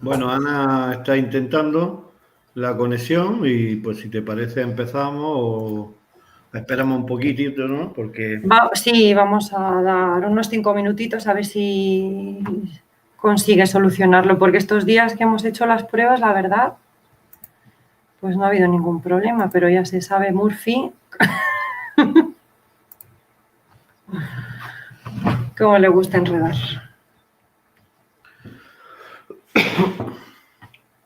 Bueno, Ana está intentando la conexión y pues si te parece empezamos o esperamos un poquitito, ¿no? Porque, Sí, vamos a dar unos 5 minutitos a ver si consigue solucionarlo, porque estos días que hemos hecho las pruebas, la verdad, pues no ha habido ningún problema, pero ya se sabe Murphy cómo le gusta enredar.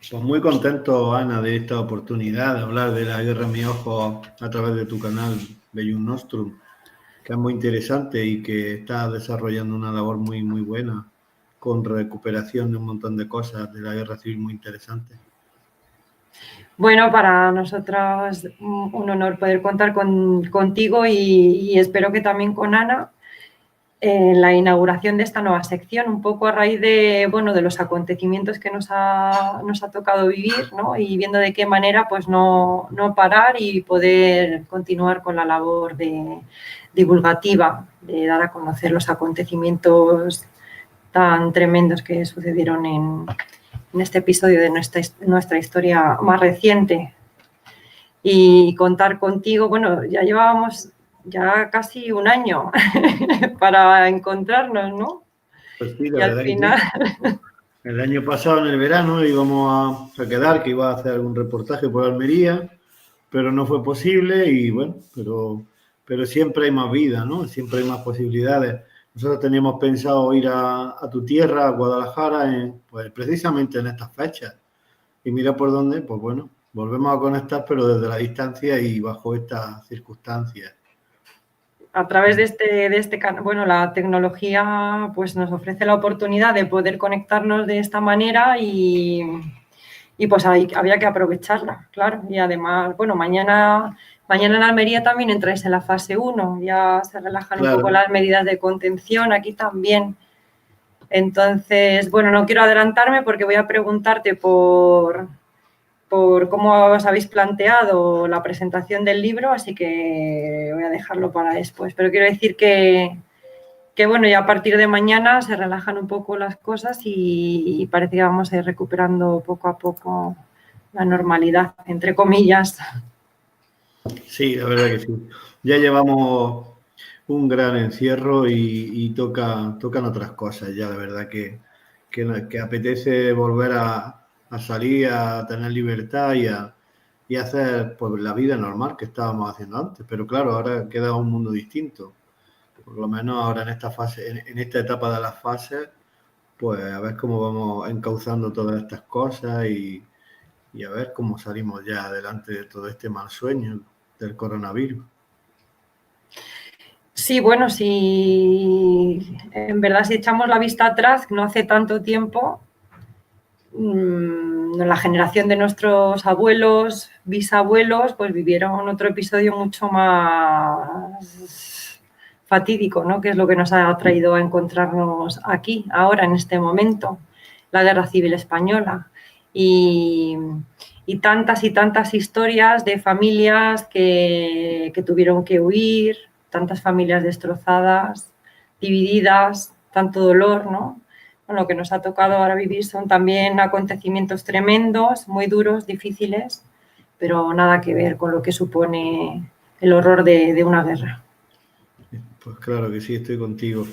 pues muy contento, Ana, de esta oportunidad de hablar de la guerra en mi ojo a través de tu canal Bellum Nostrum, que es muy interesante y que está desarrollando una labor muy, muy buena con recuperación de un montón de cosas de la guerra civil muy interesantes. Bueno, para nosotras un honor poder contar contigo y espero que también con Ana en la inauguración de esta nueva sección, un poco a raíz de, bueno, de los acontecimientos que nos ha tocado vivir, ¿no? Y viendo de qué manera pues no parar y poder continuar con la labor divulgativa, de dar a conocer los acontecimientos tan tremendos que sucedieron en este episodio de nuestra historia más reciente. Y contar contigo, bueno, ya llevábamos ya casi un año para encontrarnos, ¿no? Pues sí, la Y al verdad que final, sí. El año pasado, en el verano, íbamos a quedar, que iba a hacer algún reportaje por Almería, pero no fue posible y bueno, pero siempre hay más vida, ¿no? Siempre hay más posibilidades. Nosotros teníamos pensado ir a tu tierra, a Guadalajara, pues precisamente en estas fechas. Y mira por dónde, pues bueno, volvemos a conectar, pero desde la distancia y bajo estas circunstancias. a través de este canal, bueno, la tecnología pues nos ofrece la oportunidad de poder conectarnos de esta manera y pues había que aprovecharla, claro. Y además, bueno, mañana en Almería también entráis en la fase 1, ya se relajan un poco Claro. las medidas de contención, aquí también. Entonces, bueno, no quiero adelantarme porque voy a preguntarte por cómo os habéis planteado la presentación del libro, así que voy a dejarlo para después. Pero quiero decir que bueno, ya a partir de mañana se relajan un poco las cosas y parece que vamos a ir recuperando poco a poco la normalidad, entre comillas. Sí, la verdad que sí. Ya llevamos un gran encierro y tocan otras cosas ya, la verdad que apetece volver a salir, a tener libertad y hacer pues, la vida normal que estábamos haciendo antes. Pero claro, ahora queda un mundo distinto. Por lo menos ahora en esta fase, en esta etapa de las fases, pues a ver cómo vamos encauzando todas estas cosas y a ver cómo salimos ya adelante de todo este mal sueño del coronavirus. Sí, bueno, si en verdad si echamos la vista atrás, no hace tanto tiempo, la generación de nuestros abuelos, bisabuelos, pues vivieron otro episodio mucho más fatídico, ¿no? Que es lo que nos ha traído a encontrarnos aquí, ahora, en este momento, la Guerra Civil Española. Y, y tantas historias de familias que tuvieron que huir, tantas familias destrozadas, divididas, tanto dolor, ¿no? Lo que nos ha tocado ahora vivir son también acontecimientos tremendos, muy duros, difíciles, pero nada que ver con lo que supone el horror de una guerra. Pues claro que sí, estoy contigo.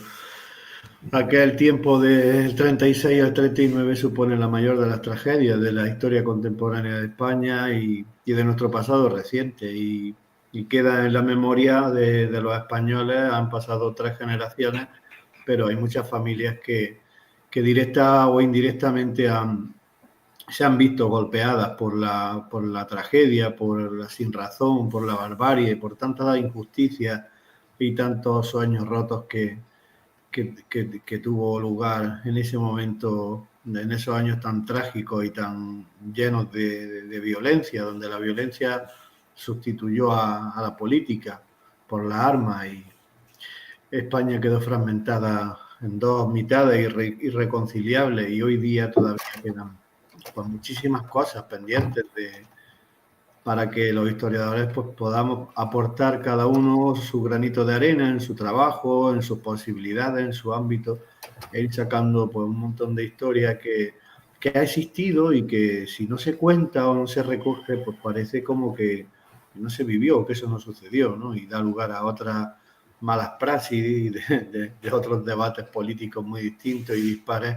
Aquel tiempo del 36 al 39 supone la mayor de las tragedias de la historia contemporánea de España y de nuestro pasado reciente. Y queda en la memoria de los españoles, han pasado 3 generaciones, pero hay muchas familias que directa o indirectamente se han visto golpeadas por la tragedia, por la sinrazón, por la barbarie, por tantas injusticias y tantos sueños rotos que tuvo lugar en ese momento, en esos años tan trágicos y tan llenos de violencia, donde la violencia sustituyó a la política por las armas y España quedó fragmentada en dos mitades irreconciliables y hoy día todavía quedan pues, muchísimas cosas pendientes para que los historiadores pues, podamos aportar cada uno su granito de arena en su trabajo, en sus posibilidades, en su ámbito, e ir sacando pues, un montón de historias que ha existido y que si no se cuenta o no se recoge, pues parece como que no se vivió, que eso no sucedió, ¿no? Y da lugar a otras malas praxis de otros debates políticos muy distintos y dispares,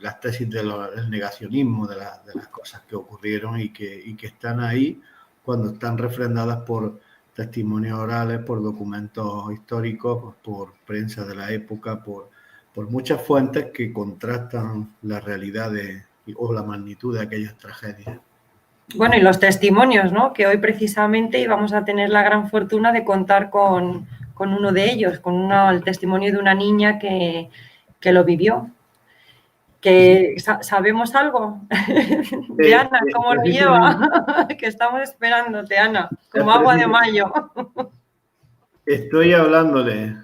las tesis del negacionismo de las cosas que ocurrieron y que están ahí cuando están refrendadas por testimonios orales, por documentos históricos, por prensa de la época, por muchas fuentes que contrastan la realidad o la magnitud de aquellas tragedias. Bueno, y los testimonios, ¿no? Que hoy precisamente íbamos a tener la gran fortuna de contar con uno de ellos, el testimonio de una niña que lo vivió. Que ¿sabemos algo? De Ana, ¿cómo lo lleva? Que estamos esperándote, Ana, como agua de mayo. Estoy hablándole.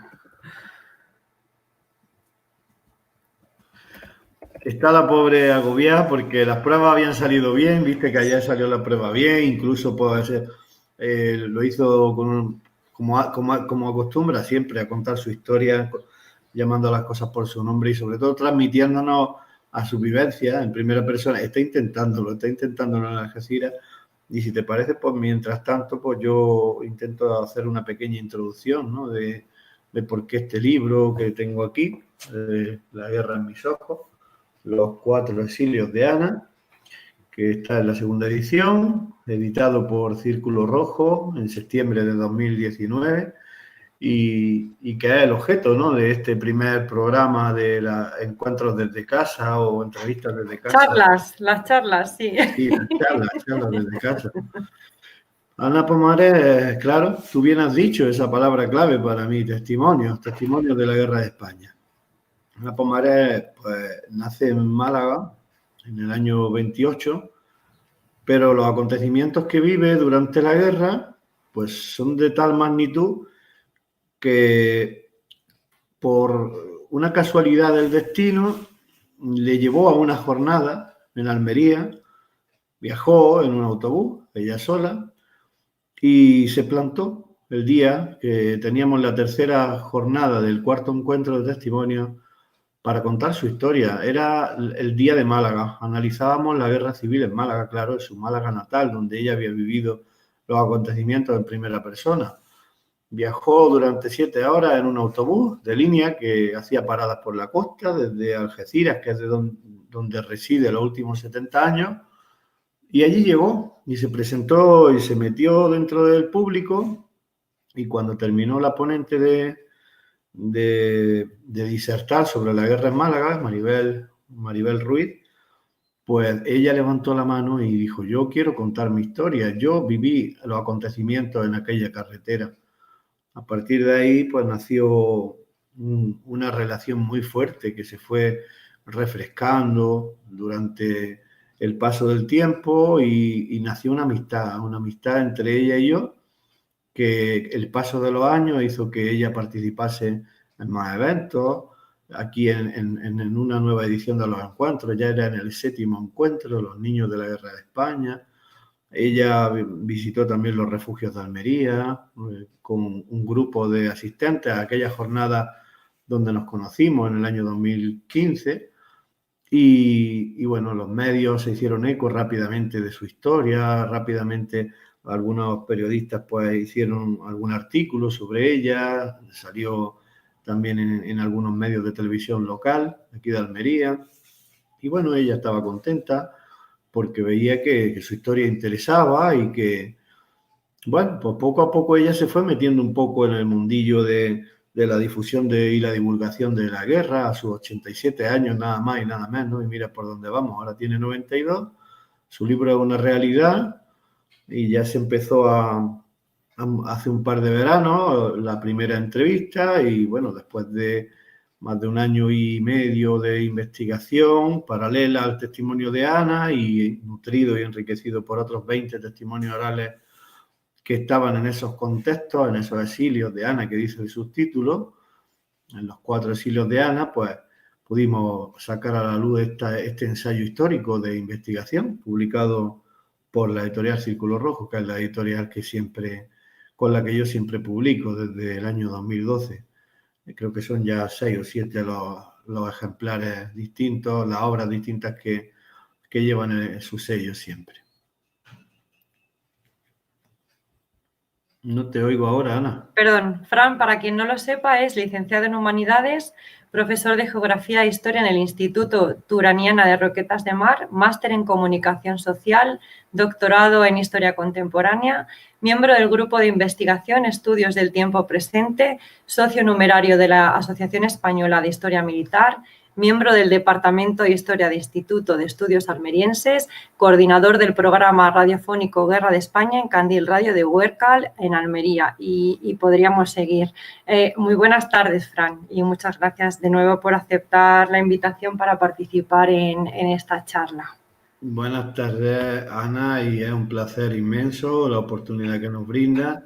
Está la pobre agobiada porque las pruebas habían salido bien, viste que ayer salió la prueba bien, incluso puede ser, lo hizo como acostumbra siempre a contar su historia, llamando a las cosas por su nombre y sobre todo transmitiéndonos a su vivencia en primera persona. Está intentándolo en Algeciras. Y si te parece, pues mientras tanto, pues yo intento hacer una pequeña introducción, ¿no? de por qué este libro que tengo aquí, La guerra en mis ojos, Los 4 exilios de Ana, que está en la segunda edición, editado por Círculo Rojo en septiembre de 2019, y que es el objeto, ¿no? de este primer programa de encuentros desde casa o entrevistas desde casa. Las charlas, sí. Sí, las charlas desde casa. Ana Pomares, claro, tú bien has dicho esa palabra clave para mí, testimonios de la guerra de España. Ana Pomares, pues, nace en Málaga en el año 28, pero los acontecimientos que vive durante la guerra, pues son de tal magnitud que por una casualidad del destino le llevó a una jornada en Almería, viajó en un autobús, ella sola, y se plantó el día que teníamos la tercera jornada del cuarto encuentro de testimonios para contar su historia. Era el día de Málaga. Analizábamos la guerra civil en Málaga, claro, en su Málaga natal, donde ella había vivido los acontecimientos en primera persona. Viajó durante 7 horas en un autobús de línea que hacía paradas por la costa, desde Algeciras, que es de donde reside los últimos 70 años, y allí llegó y se presentó y se metió dentro del público, y cuando terminó la ponente de disertar sobre la guerra en Málaga, Maribel Ruiz, pues ella levantó la mano y dijo: yo quiero contar mi historia, yo viví los acontecimientos en aquella carretera. A partir de ahí, pues nació una relación muy fuerte que se fue refrescando durante el paso del tiempo y nació una amistad entre ella y yo, que el paso de los años hizo que ella participase en más eventos. Aquí en una nueva edición de los encuentros, ya era en el 7º encuentro, los niños de la guerra de España. Ella visitó también los refugios de Almería con un grupo de asistentes a aquella jornada donde nos conocimos en el año 2015. Y bueno, los medios se hicieron eco rápidamente de su historia, rápidamente algunos periodistas pues hicieron algún artículo sobre ella, salió también en algunos medios de televisión local, aquí de Almería, y bueno, ella estaba contenta porque veía que su historia interesaba y que, bueno, pues poco a poco ella se fue metiendo un poco en el mundillo de la difusión y la divulgación de la guerra a sus 87 años, nada más y nada menos, y mira por dónde vamos, ahora tiene 92, su libro es una realidad y ya se empezó hace un par de veranos la primera entrevista y bueno, después de más de un año y medio de investigación paralela al testimonio de Ana y nutrido y enriquecido por otros 20 testimonios orales que estaban en esos contextos, en esos exilios de Ana que dice el subtítulo, en los 4 exilios de Ana, pues pudimos sacar a la luz este ensayo histórico de investigación publicado por la editorial Círculo Rojo, que es la editorial con la que yo siempre publico desde el año 2012. Creo que son ya 6 o 7 los los ejemplares distintos, las obras distintas que llevan su sello siempre. No te oigo ahora, Ana. Perdón, Fran, para quien no lo sepa, es licenciado en Humanidades, profesor de Geografía e Historia en el Instituto Turaniana de Roquetas de Mar, máster en Comunicación Social, doctorado en Historia Contemporánea, miembro del Grupo de Investigación Estudios del Tiempo Presente, socio numerario de la Asociación Española de Historia Militar, miembro del Departamento de Historia de Instituto de Estudios Almerienses, coordinador del programa radiofónico Guerra de España en Candil Radio de Huércal, en Almería, y podríamos seguir. Muy buenas tardes, Fran, y muchas gracias de nuevo por aceptar la invitación para participar en esta charla. Buenas tardes, Ana, y es un placer inmenso la oportunidad que nos brinda.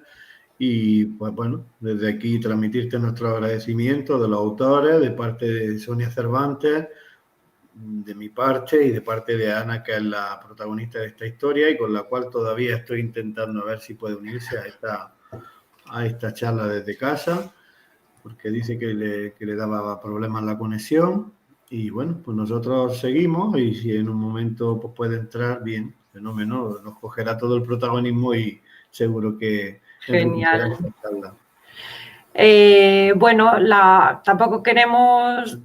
Y pues bueno, desde aquí transmitirte nuestro agradecimiento de los autores, de parte de Sonia Cervantes, de mi parte y de parte de Ana, que es la protagonista de esta historia y con la cual todavía estoy intentando a ver si puede unirse a esta charla desde casa, porque dice que le daba problemas la conexión. Y bueno, pues nosotros seguimos y si en un momento pues, puede entrar, bien, fenómeno, nos cogerá todo el protagonismo y seguro que... Genial. Bueno, tampoco queremos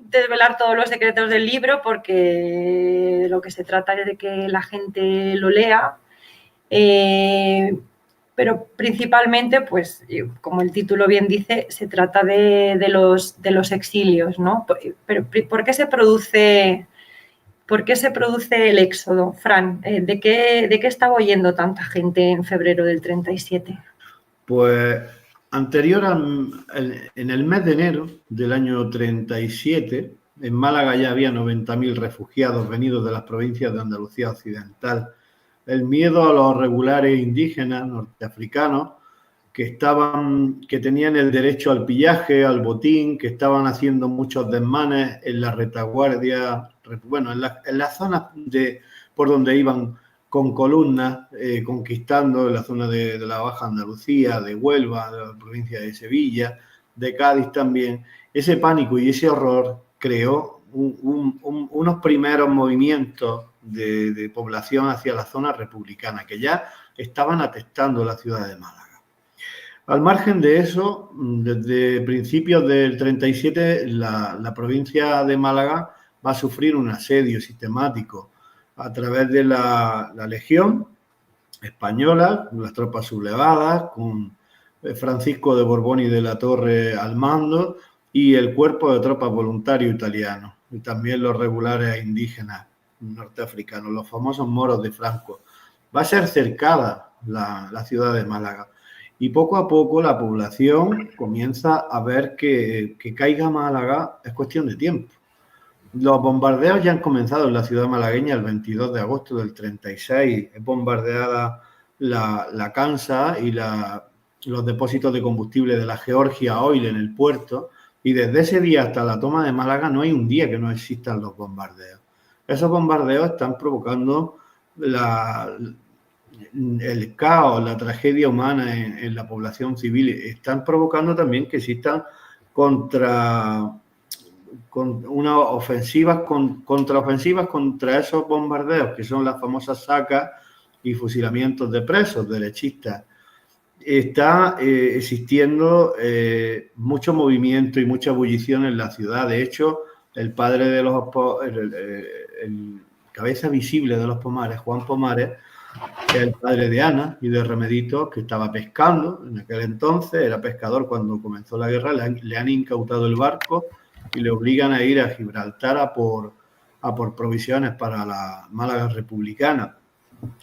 desvelar todos los secretos del libro porque lo que se trata es de que la gente lo lea, pero principalmente, pues, como el título bien dice, se trata de los exilios, ¿no? Pero ¿por qué se produce el éxodo, Fran? ¿De qué estaba oyendo tanta gente en febrero del 37? Pues en el mes de enero del año 37, en Málaga ya había 90.000 refugiados venidos de las provincias de Andalucía Occidental. El miedo a los regulares indígenas norteafricanos que tenían el derecho al pillaje, al botín, que estaban haciendo muchos desmanes en la retaguardia, bueno, en las zonas por donde iban con columnas, conquistando en la zona de la Baja Andalucía, de Huelva, de la provincia de Sevilla, de Cádiz también. Ese pánico y ese horror creó unos primeros movimientos de población hacia la zona republicana, que ya estaban atestando la ciudad de Málaga. Al margen de eso, desde principios del 37, la provincia de Málaga va a sufrir un asedio sistemático a través de la Legión Española, con las tropas sublevadas, con Francisco de Borbón y de la Torre al mando, y el cuerpo de tropas voluntarios italianos, y también los regulares indígenas norteafricanos, los famosos moros de Franco. Va a ser cercada la ciudad de Málaga. Y poco a poco la población comienza a ver que caiga Málaga es cuestión de tiempo. Los bombardeos ya han comenzado en la ciudad malagueña el 22 de agosto del 36. Es bombardeada la Kansa y los depósitos de combustible de la Georgia Oil en el puerto. Y desde ese día hasta la toma de Málaga no hay un día que no existan los bombardeos. Esos bombardeos están provocando el caos, la tragedia humana en la población civil. Están provocando también que existan contraofensivas contra esos bombardeos, que son las famosas sacas y fusilamientos de presos derechistas. Está existiendo mucho movimiento y mucha ebullición en la ciudad. De hecho, el padre de el cabeza visible de los Pomares, Juan Pomares, que es el padre de Ana y de Remeditos, que estaba pescando en aquel entonces, era pescador cuando comenzó la guerra, le han incautado el barco y le obligan a ir a Gibraltar a por provisiones para la Málaga republicana.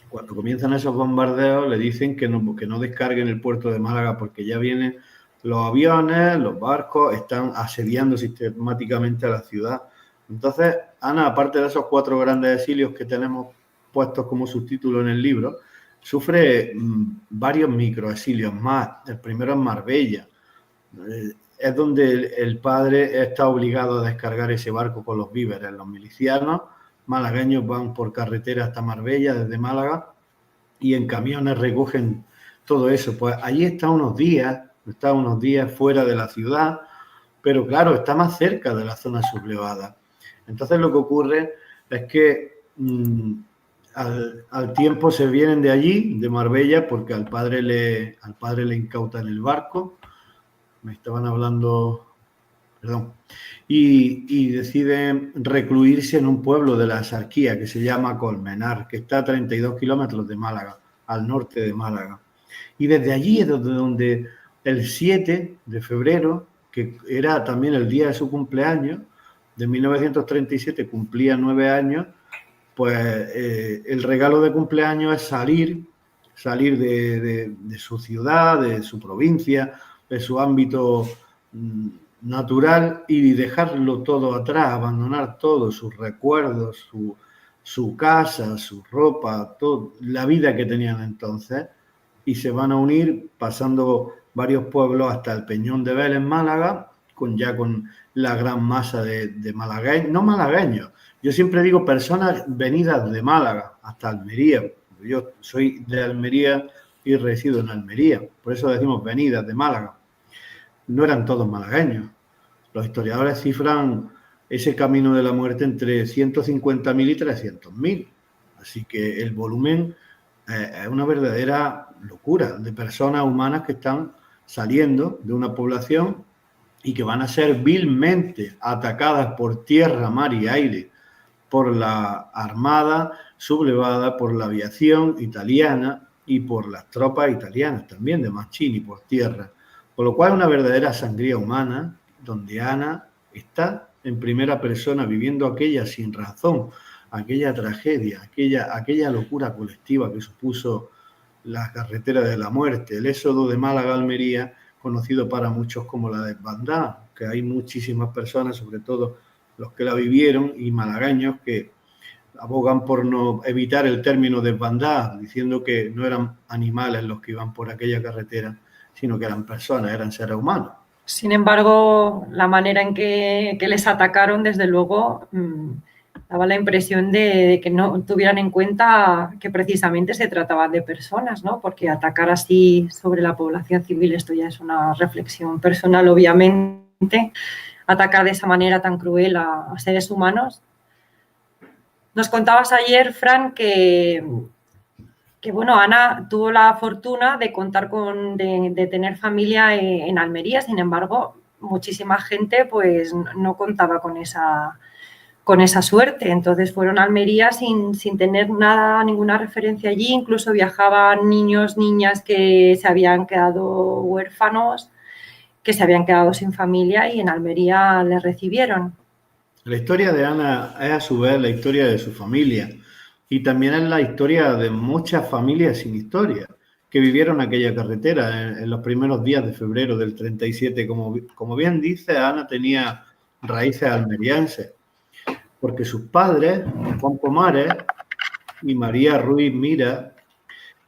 Cuando comienzan esos bombardeos le dicen que no descarguen el puerto de Málaga porque ya vienen los aviones, los barcos, están asediando sistemáticamente a la ciudad. Entonces, Ana, aparte de esos 4 grandes exilios que tenemos puestos como subtítulo en el libro, sufre varios microexilios más. El primero es Marbella. Es donde el padre está obligado a descargar ese barco con los víveres. Los milicianos malagueños van por carretera hasta Marbella desde Málaga y en camiones recogen todo eso. Pues allí está unos días fuera de la ciudad, pero claro, está más cerca de la zona sublevada. Entonces lo que ocurre es que al tiempo se vienen de allí, de Marbella, porque al padre le incautan el barco, me estaban hablando, perdón, y deciden recluirse en un pueblo de la Axarquía que se llama Colmenar, que está a 32 kilómetros de Málaga, al norte de Málaga. Y desde allí es donde el 7 de febrero, que era también el día de su cumpleaños, de 1937, cumplía 9 años, pues el regalo de cumpleaños es salir de su ciudad, de su provincia, de su ámbito natural y dejarlo todo atrás, abandonar todo, sus recuerdos, su casa, su ropa, todo, la vida que tenían entonces, y se van a unir pasando varios pueblos hasta el Peñón de Vélez, Málaga, con la gran masa de malagueños, no malagueños, yo siempre digo personas venidas de Málaga hasta Almería. Yo soy de Almería y resido en Almería, por eso decimos venidas de Málaga. No eran todos malagueños. Los historiadores cifran ese camino de la muerte entre 150.000 y 300.000. Así que el volumen es una verdadera locura de personas humanas que están saliendo de una población y que van a ser vilmente atacadas por tierra, mar y aire, por la armada sublevada, por la aviación italiana y por las tropas italianas también de Mazzini por tierra. Con lo cual una verdadera sangría humana donde Ana está en primera persona viviendo aquella sin razón, aquella tragedia, aquella locura colectiva que supuso la carretera de la muerte, el éxodo de Málaga a Almería, conocido para muchos como la desbandada, que hay muchísimas personas, sobre todo los que la vivieron y malagueños, que abogan por no evitar el término desbandada, diciendo que no eran animales los que iban por aquella carretera, sino que eran personas, eran seres humanos. Sin embargo, la manera en que les atacaron, desde luego, daba la impresión de que no tuvieran en cuenta que precisamente se trataba de personas, ¿no? Porque atacar así sobre la población civil, esto ya es una reflexión personal, obviamente, atacar de esa manera tan cruel a seres humanos. Nos contabas ayer, Fran, que bueno, Ana tuvo la fortuna de contar de tener familia en Almería. Sin embargo, muchísima gente pues no contaba con esa suerte. Entonces fueron a Almería sin tener ninguna referencia allí. Incluso viajaban niños, niñas que se habían quedado huérfanos, que se habían quedado sin familia, y en Almería les recibieron. La historia de Ana es a su vez la historia de su familia y también es la historia de muchas familias sin historia que vivieron aquella carretera en los primeros días de febrero del 37. Como bien dice, Ana tenía raíces almerienses, porque sus padres, Juan Pomares y María Ruiz Mira,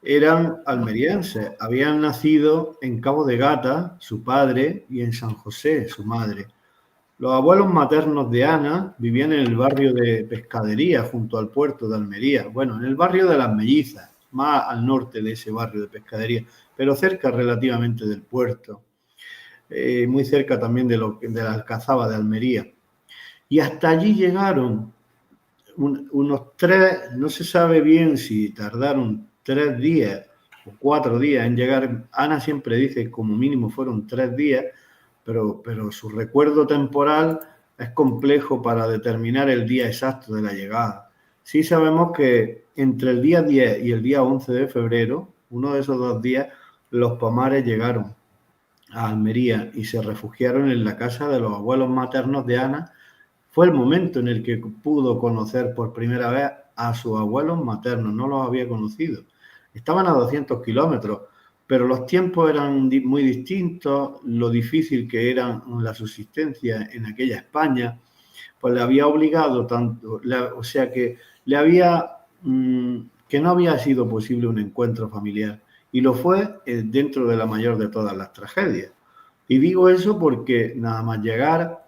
eran almerienses. Habían nacido en Cabo de Gata, su padre, y en San José, su madre. Los abuelos maternos de Ana vivían en el barrio de Pescadería, junto al puerto de Almería. Bueno, en el barrio de Las Mellizas, más al norte de ese barrio de Pescadería, pero cerca relativamente del puerto. Muy cerca también de la Alcazaba de Almería. Y hasta allí llegaron unos 3, no se sabe bien si tardaron 3 días o 4 días en llegar. Ana siempre dice como mínimo fueron 3 días, pero su recuerdo temporal es complejo para determinar el día exacto de la llegada. Sí sabemos que entre el día 10 y el día 11 de febrero, uno de esos 2 días, los Pomares llegaron a Almería y se refugiaron en la casa de los abuelos maternos de Ana. Fue el momento en el que pudo conocer por primera vez a sus abuelos maternos, no los había conocido. Estaban a 200 kilómetros, pero los tiempos eran muy distintos, lo difícil que era la subsistencia en aquella España, pues le había obligado tanto, o sea que le había, que no había sido posible un encuentro familiar, y lo fue dentro de la mayor de todas las tragedias. Y digo eso porque nada más llegar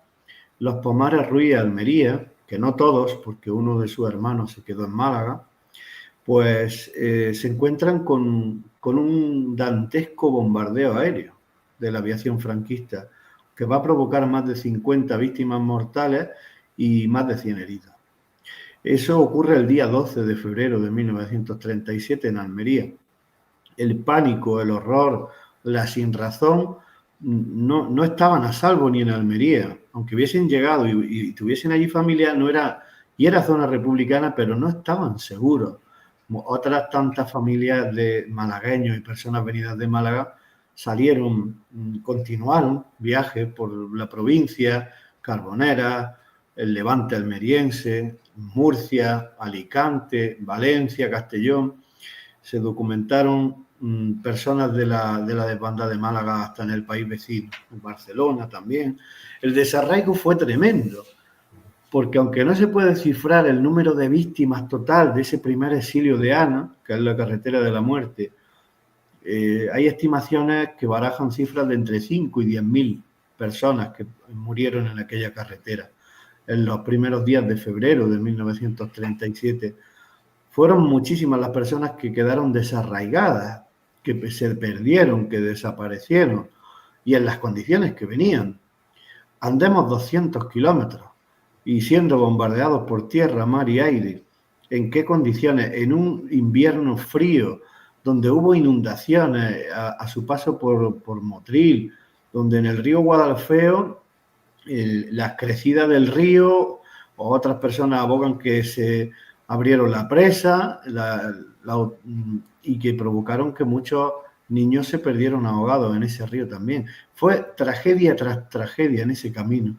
los Pomares Ruiz a Almería, que no todos, porque uno de sus hermanos se quedó en Málaga, pues se encuentran con un dantesco bombardeo aéreo de la aviación franquista, que va a provocar más de 50 víctimas mortales y más de 100 heridos. Eso ocurre el día 12 de febrero de 1937 en Almería. El pánico, el horror, la sinrazón no estaban a salvo ni en Almería. Aunque hubiesen llegado y tuviesen allí familia, y era zona republicana, pero no estaban seguros. Otras tantas familias de malagueños y personas venidas de Málaga continuaron viajes por la provincia, Carbonera, el Levante almeriense, Murcia, Alicante, Valencia, Castellón. Se documentaron personas de la desbandada de Málaga hasta en el país vecino, en Barcelona también. El desarraigo fue tremendo, porque aunque no se puede cifrar el número de víctimas total de ese primer exilio de Ana, que es la carretera de la muerte, hay estimaciones que barajan cifras de entre 5 y 10.000 personas que murieron en aquella carretera en los primeros días de febrero de 1937. Fueron muchísimas las personas que quedaron desarraigadas, que se perdieron, que desaparecieron, y en las condiciones que venían. Andemos 200 kilómetros y siendo bombardeados por tierra, mar y aire. ¿En qué condiciones? En un invierno frío, donde hubo inundaciones a su paso por Motril, donde en el río Guadalfeo las crecidas del río, o otras personas abogan que se abrieron la presa y que provocaron que muchos niños se perdieron ahogados en ese río también. Fue tragedia tras tragedia en ese camino.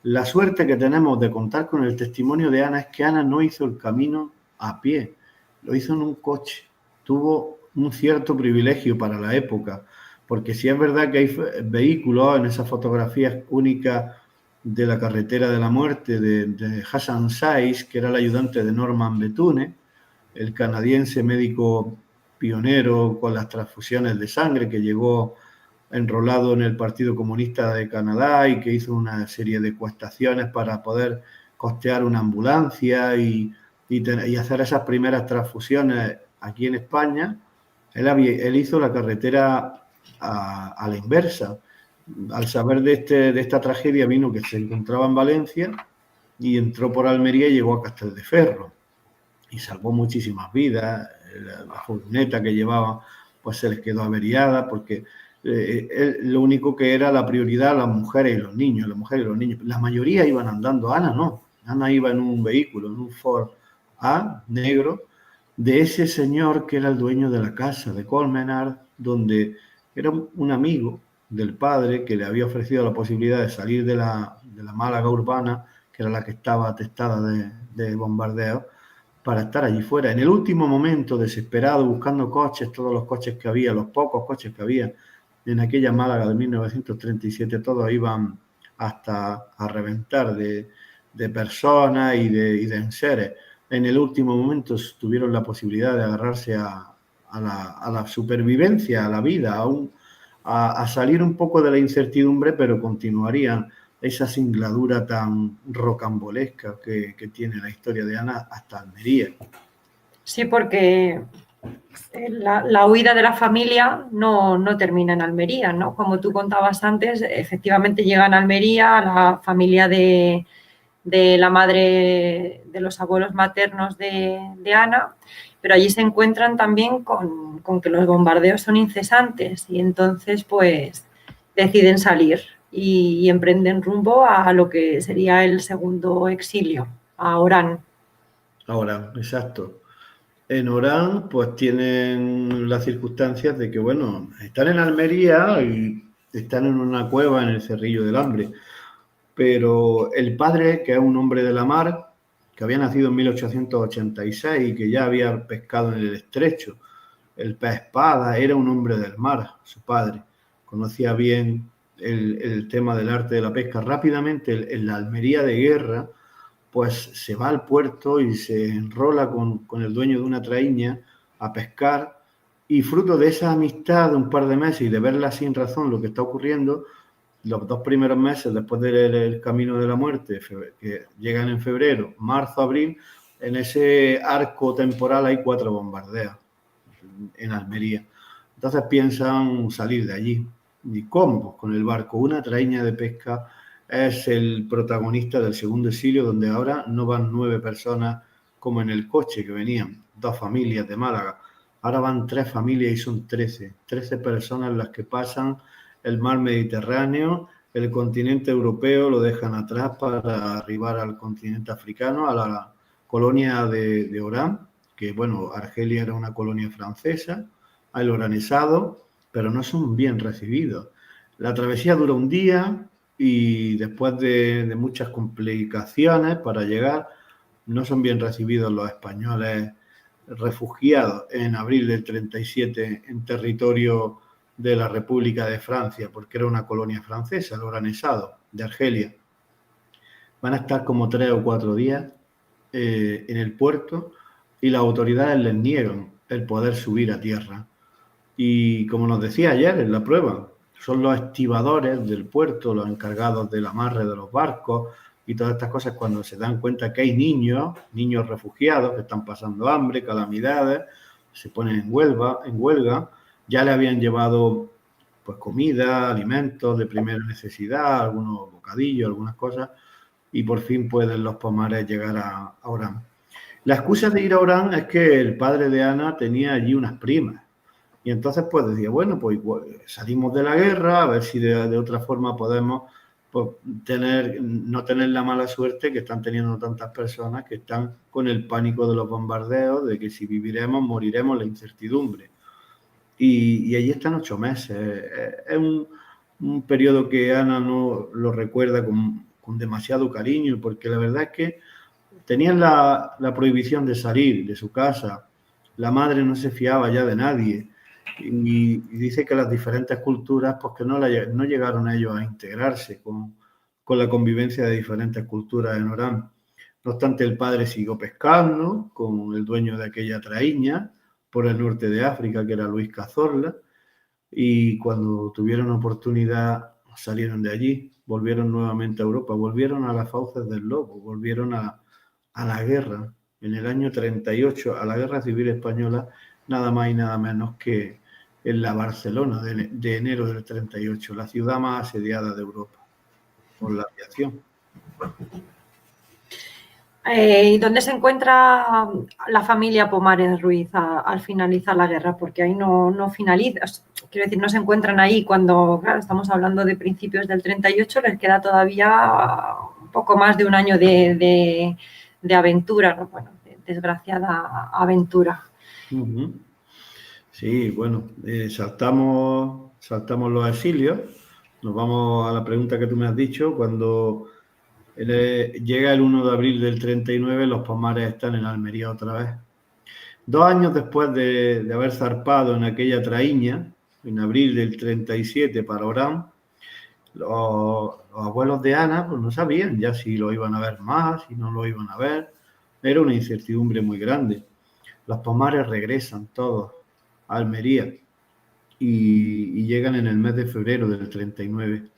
La suerte que tenemos de contar con el testimonio de Ana es que Ana no hizo el camino a pie, lo hizo en un coche. Tuvo un cierto privilegio para la época, porque sí es verdad que hay vehículos en esas fotografías únicas de la carretera de la muerte de Hassan Saiz, que era el ayudante de Norman Bethune, el canadiense médico pionero con las transfusiones de sangre que llegó enrolado en el Partido Comunista de Canadá y que hizo una serie de cuestaciones para poder costear una ambulancia y hacer esas primeras transfusiones aquí en España. Él hizo la carretera a la inversa. Al saber de esta tragedia vino que se encontraba en Valencia y entró por Almería y llegó a Castelldefels y salvó muchísimas vidas. La furgoneta que llevaba pues se les quedó averiada porque lo único que era la prioridad las mujeres y los niños, la mayoría iban andando. Ana no, Ana iba en un vehículo, en un Ford A negro de ese señor que era el dueño de la casa de Colmenar, donde era un amigo del padre que le había ofrecido la posibilidad de salir de la Málaga urbana, que era la que estaba atestada de bombardeo, para estar allí fuera. En el último momento, desesperado, buscando coches, todos los coches que había, los pocos coches que había en aquella Málaga de 1937, todos iban hasta a reventar de personas y de enseres. En el último momento tuvieron la posibilidad de agarrarse a la supervivencia, a la vida, a salir un poco de la incertidumbre, pero continuarían esa singladura tan rocambolesca que tiene la historia de Ana hasta Almería. Sí, porque la huida de la familia no termina en Almería, ¿no? Como tú contabas antes, efectivamente llegan a Almería, a la familia de la madre de los abuelos maternos de Ana, pero allí se encuentran también con que los bombardeos son incesantes y entonces pues deciden salir y emprenden rumbo a lo que sería el segundo exilio, a Orán. A Orán, exacto. En Orán pues tienen las circunstancias de que, bueno, están en Almería y están en una cueva en el Cerrillo del Hambre, pero el padre, que es un hombre de la mar, que había nacido en 1886 y que ya había pescado en el estrecho, el pez espada, era un hombre del mar, su padre, conocía bien el tema del arte de la pesca. Rápidamente en la Almería de guerra pues se va al puerto y se enrola con el dueño de una traíña a pescar, y fruto de esa amistad de un par de meses y de verla sin razón lo que está ocurriendo, los 2 primeros meses después del camino de la muerte, que llegan en febrero, marzo, abril, en ese arco temporal hay 4 bombardeos en Almería. Entonces piensan salir de allí. ni combos con el barco. Una traíña de pesca es el protagonista del segundo exilio, donde ahora no van 9 personas como en el coche que venían, 2 familias de Málaga. Ahora van 3 familias y son 13 personas las que pasan el mar Mediterráneo, el continente europeo lo dejan atrás para arribar al continente africano, a la colonia de Orán, que bueno, Argelia era una colonia francesa, al oranizado, pero no son bien recibidos. La travesía dura un día y después de muchas complicaciones para llegar, no son bien recibidos los españoles refugiados en abril del 37 en territorio de la República de Francia, porque era una colonia francesa, el Oranezado, de Argelia. Van a estar como 3 o 4 días en el puerto y las autoridades les niegan el poder subir a tierra. Y como nos decía ayer en la prueba, son los estibadores del puerto, los encargados del amarre de los barcos y todas estas cosas, cuando se dan cuenta que hay niños refugiados que están pasando hambre, calamidades, se ponen en huelga, ya le habían llevado pues comida, alimentos de primera necesidad, algunos bocadillos, algunas cosas, y por fin pueden los Pomares llegar a Orán. La excusa de ir a Orán es que el padre de Ana tenía allí unas primas. Y entonces pues decía, bueno, pues salimos de la guerra, a ver si de otra forma podemos pues, no tener la mala suerte que están teniendo tantas personas que están con el pánico de los bombardeos, de que si viviremos, moriremos, la incertidumbre. Y allí están 8 meses. Es un periodo que Ana no lo recuerda con demasiado cariño, porque la verdad es que tenían la prohibición de salir de su casa, la madre no se fiaba ya de nadie, y dice que las diferentes culturas, pues que no llegaron ellos a integrarse con la convivencia de diferentes culturas en Orán. No obstante, el padre siguió pescando con el dueño de aquella traíña por el norte de África, que era Luis Cazorla, y cuando tuvieron oportunidad salieron de allí, volvieron nuevamente a Europa, volvieron a las fauces del lobo, volvieron a la guerra, en el año 38, a la Guerra Civil Española, nada más y nada menos que en la Barcelona de enero del 38, la ciudad más asediada de Europa por la aviación. ¿Y dónde se encuentra la familia Pomares Ruiz al finalizar la guerra? Porque ahí no finaliza, quiero decir, no se encuentran ahí cuando, claro, estamos hablando de principios del 38, les queda todavía un poco más de un año de aventura, ¿no? Bueno, de desgraciada aventura. Uh-huh. Sí, bueno, saltamos los exilios, nos vamos a la pregunta que tú me has dicho, cuando llega el 1 de abril del 39, los Pomares están en Almería otra vez. 2 años después de haber zarpado en aquella traíña, en abril del 37 para Orán, los abuelos de Ana pues no sabían ya si lo iban a ver más, si no lo iban a ver. Era una incertidumbre muy grande. Los Pomares regresan todos a Almería y llegan en el mes de febrero del 39.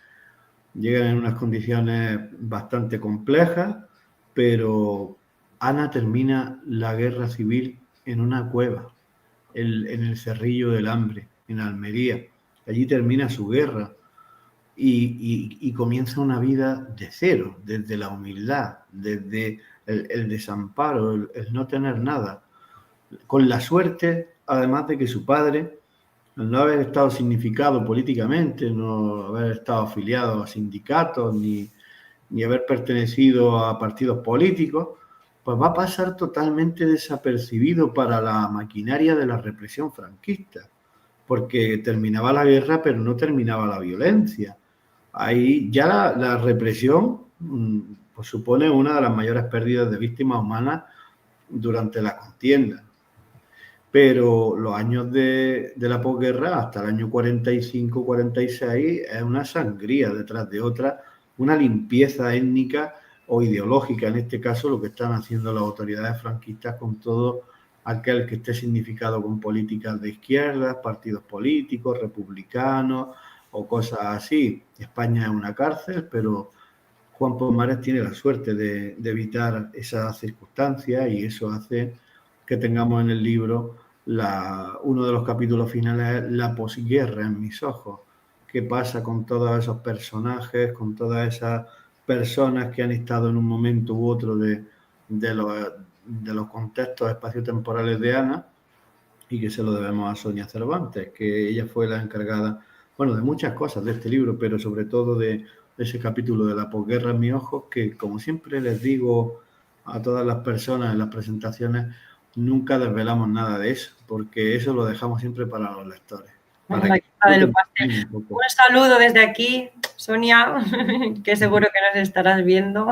Llegan en unas condiciones bastante complejas, pero Ana termina la guerra civil en una cueva, en el Cerrillo del Hambre, en Almería. Allí termina su guerra y comienza una vida de cero, desde la humildad, desde el desamparo, el no tener nada. Con la suerte, además de que su padre, al no haber estado significado políticamente, no haber estado afiliado a sindicatos, ni haber pertenecido a partidos políticos, pues va a pasar totalmente desapercibido para la maquinaria de la represión franquista, porque terminaba la guerra, pero no terminaba la violencia. Ahí ya la represión pues supone una de las mayores pérdidas de víctimas humanas durante la contienda. Pero los años de la posguerra, hasta el año 45-46, es una sangría detrás de otra, una limpieza étnica o ideológica, en este caso lo que están haciendo las autoridades franquistas con todo aquel que esté significado con políticas de izquierda, partidos políticos, republicanos o cosas así. España es una cárcel, pero Juan Pomares tiene la suerte de evitar esas circunstancias y eso hace que tengamos en el libro uno de los capítulos finales es La posguerra en mis ojos, qué pasa con todos esos personajes, con todas esas personas que han estado en un momento u otro de los contextos espaciotemporales de Ana, y que se lo debemos a Sonia Cervantes, que ella fue la encargada, bueno, de muchas cosas de este libro, pero sobre todo de ese capítulo de la posguerra en mis ojos, que como siempre les digo a todas las personas en las presentaciones, nunca desvelamos nada de eso, porque eso lo dejamos siempre para los lectores. Para La que quinta del pastel. un poco. Un saludo desde aquí, Sonia, que seguro que nos estarás viendo.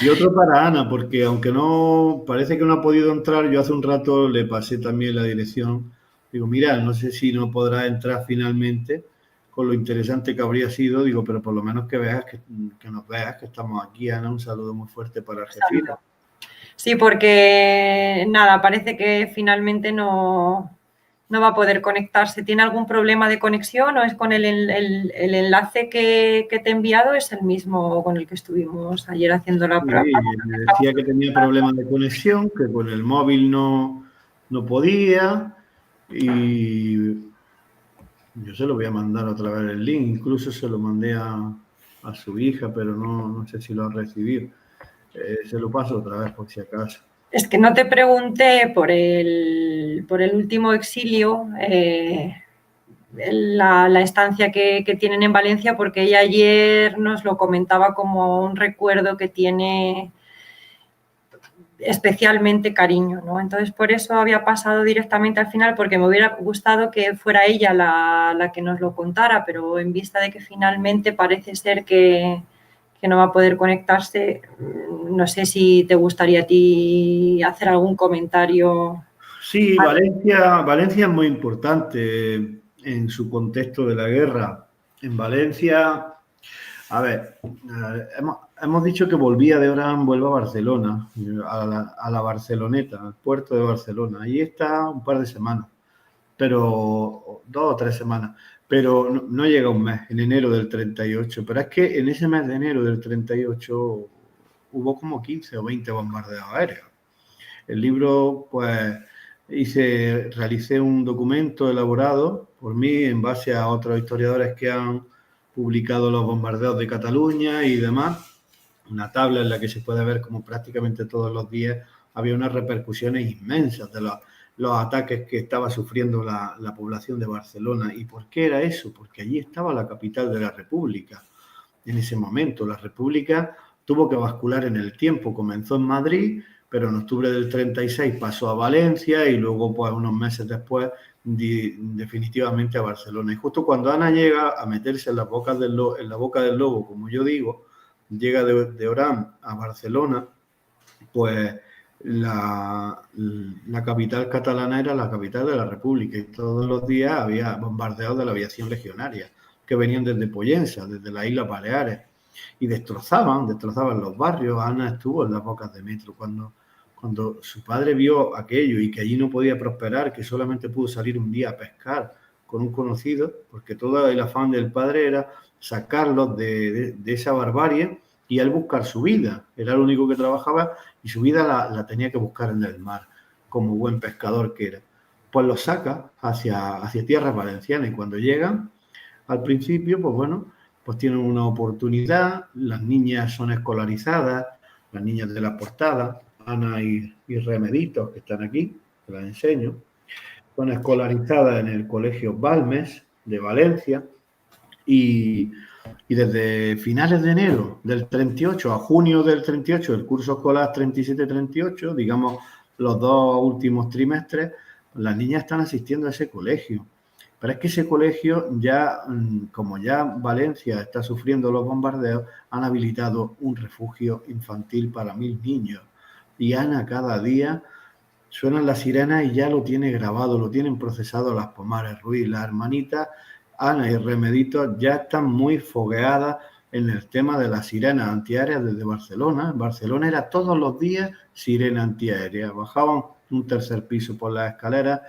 Y otro para Ana, porque aunque no parece que no ha podido entrar, yo hace un rato le pasé también la dirección. Digo, mira, no sé si no podrá entrar finalmente con lo interesante que habría sido, digo, pero por lo menos que veas, que nos veas, que estamos aquí, Ana, un saludo muy fuerte para Algeciras. Sí, porque nada, parece que finalmente no va a poder conectarse. ¿Tiene algún problema de conexión o es con el enlace que te he enviado? Es el mismo con el que estuvimos ayer haciendo la prueba. Sí, me decía que tenía problemas de conexión, que con el móvil no podía, y yo se lo voy a mandar otra vez el link, incluso se lo mandé a su hija, pero no sé si lo ha recibido. Se lo paso otra vez por si acaso. Es que no te pregunté por el último exilio, la estancia que tienen en Valencia, porque ella ayer nos lo comentaba como un recuerdo que tiene especialmente cariño, ¿no? Entonces, por eso había pasado directamente al final, porque me hubiera gustado que fuera ella la que nos lo contara, pero en vista de que finalmente parece ser que no va a poder conectarse, no sé si te gustaría a ti hacer algún comentario. Sí, Valencia es muy importante en su contexto de la guerra. En Valencia, a ver, hemos dicho que volvía de Orán, vuelve a Barcelona, a la Barceloneta, al puerto de Barcelona. Allí está un par de semanas, pero 2 o 3 semanas, pero no llega un mes, en enero del 38. Pero es que en ese mes de enero del 38 hubo como 15 o 20 bombardeos aéreos. El libro, pues, realicé un documento elaborado por mí en base a otros historiadores que han publicado los bombardeos de Cataluña y demás. Una tabla en la que se puede ver como prácticamente todos los días había unas repercusiones inmensas de los ataques que estaba sufriendo la población de Barcelona. ¿Y por qué era eso? Porque allí estaba la capital de la República. En ese momento, la República tuvo que bascular en el tiempo. Comenzó en Madrid, pero en octubre del 36 pasó a Valencia y luego, pues, unos meses después, definitivamente a Barcelona. Y justo cuando Ana llega a meterse en la boca del lobo, como yo digo, llega de Orán a Barcelona, pues la capital catalana era la capital de la República y todos los días había bombardeos de la aviación legionaria que venían desde Pollensa, desde las Islas Baleares, y destrozaban los barrios. Ana estuvo en las bocas de metro cuando su padre vio aquello y que allí no podía prosperar, que solamente pudo salir un día a pescar con un conocido, porque todo el afán del padre era sacarlos de esa barbarie y él buscar su vida. Era el único que trabajaba y su vida la tenía que buscar en el mar, como buen pescador que era. Pues los saca hacia tierras valencianas y cuando llegan, al principio, pues bueno, pues tienen una oportunidad, las niñas son escolarizadas, las niñas de la portada, Ana y Remeditos, que están aquí, que las enseño, son escolarizadas en el Colegio Balmes de Valencia y desde finales de enero del 38 a junio del 38, el curso escolar 37-38, digamos los 2 últimos trimestres, las niñas están asistiendo a ese colegio. Pero es que ese colegio ya, como ya Valencia está sufriendo los bombardeos, han habilitado un refugio infantil para 1000 niños. Y Ana cada día suenan las sirenas y ya lo tiene grabado, lo tienen procesado las Pomares Ruiz, las hermanitas Ana y Remeditos ya están muy fogueadas en el tema de las sirenas antiaéreas desde Barcelona. En Barcelona era todos los días sirena antiaérea. Bajaban un tercer piso por las escaleras,